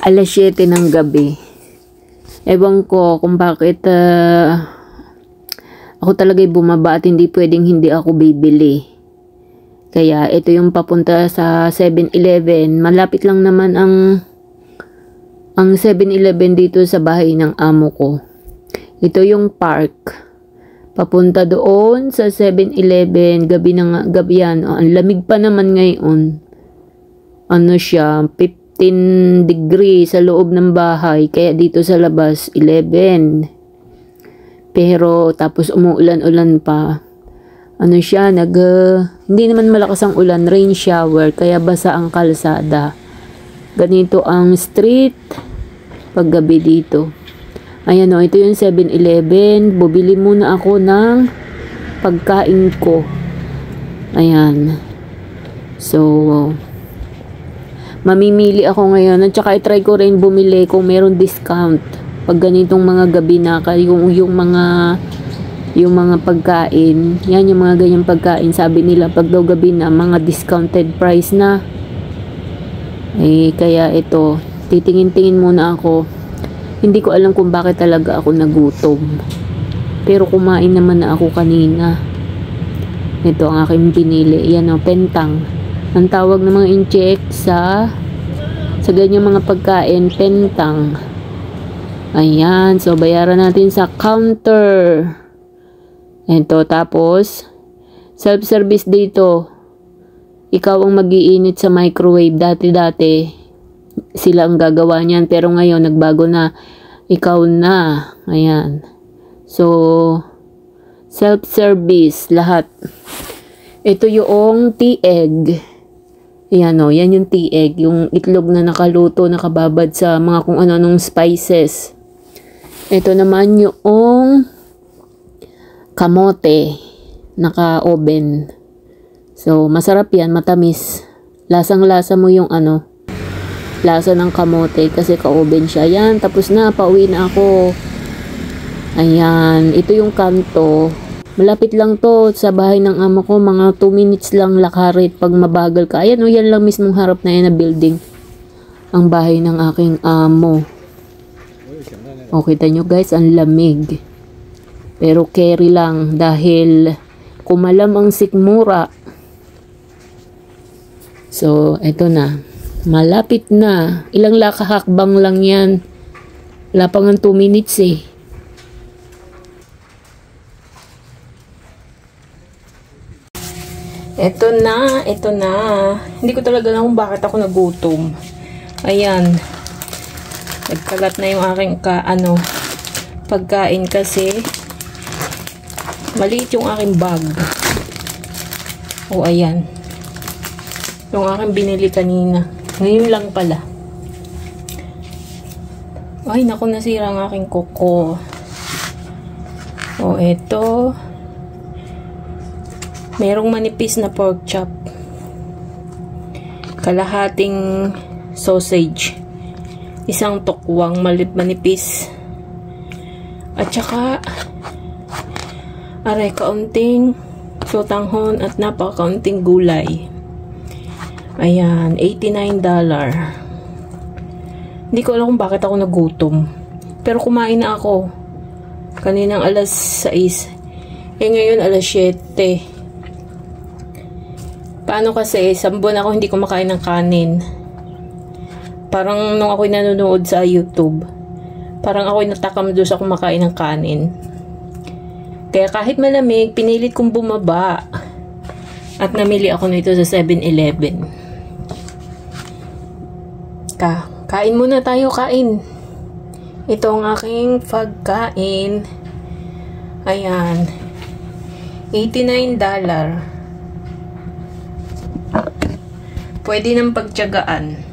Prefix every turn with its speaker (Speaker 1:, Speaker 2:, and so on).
Speaker 1: Alas 7 ng gabi. Ewan ko kung bakit ako talaga'y bumaba at hindi pwedeng hindi ako bibili. Kaya ito yung papunta sa 7-Eleven. Malapit lang naman ang 7-Eleven dito sa bahay ng amo ko. Ito yung park. Papunta doon sa 7-Eleven. Gabi yan. Ang lamig pa naman ngayon. Ano siya, 15 degrees sa loob ng bahay. Kaya dito sa labas, 11. Pero tapos umuulan-ulan pa. Ano siya, hindi naman malakas ang ulan, rain shower, kaya basa ang kalsada. Ganito ang street paggabi dito. Ayan o, ito yung 7-Eleven. Bubili muna ako ng pagkain ko. Ayan. So, mamimili ako ngayon. At saka i-try ko rin bumili kung meron discount. Pag ganitong mga gabi na, yung mga pagkain, yan yung mga ganyang pagkain, sabi nila pag daw gabi na, mga discounted price na. Kaya ito, titingin-tingin muna ako. Hindi ko alam kung bakit talaga ako nagutom. Pero kumain naman na ako kanina. Ito ang aking pinili. Yan o, pentang. Ang tawag ng mga incheck sa ganyang mga pagkain, pentang. Ayan, so bayaran natin sa counter. Ito, tapos self-service dito. Ikaw ang mag-iinit sa microwave. Dati sila ang gagawa niyan, pero ngayon nagbago na. Ikaw na. Ayan. So self-service lahat. Ito yung tea egg. Ayan o, yan yung tea egg, yung itlog na nakaluto, nakababad sa mga kung ano-anong spices. Ito naman yung kamote, naka-oven. So, masarap yan, matamis. Lasang-lasa mo yung lasa ng kamote kasi ka-oven siya. Yan, tapos na, pauwi na ako. Ayan, ito yung kanto. Malapit lang to sa bahay ng amo ko, mga 2 minutes lang lakarit pag mabagal ka. Ayan o, yan lang mismong harap na yan na building. Ang bahay ng aking amo. O, kita nyo guys, ang lamig. Pero carry lang dahil kumalam ang sikmura. So, eto na. Malapit na. Ilang lakahakbang lang yan. Wala pang 2 minutes eh. Eto na. Hindi ko talaga alam kung bakit ako nagutom. Ayan. Nagkalat na yung aking pagkain kasi maliit yung aking bag. O, ayan. Yung aking binili kanina. Ngayon lang pala. Ay, naku, nasira ang aking kuko. O, eto. Merong manipis na pork chop. Kalahating sausage. Isang tukwang manipis. At saka aray, kaunting sotanghon at napakaunting gulay. Ayan, $89. Hindi ko alam kung bakit ako nagutom. Pero kumain na ako. Kaninang alas 6. Ngayon alas 7. Paano kasi, 1 buwan ako hindi kumakain ng kanin. Parang nung ako'y nanonood sa YouTube, parang ako'y natakam doon sa kumakain ng kanin. Kaya kahit malamig, pinilit kong bumaba. At namili ako nito sa 7-Eleven. Kain muna tayo, kain. Ito ang aking pagkain. Ayan. $89. Pwede nang pagtiyagaan.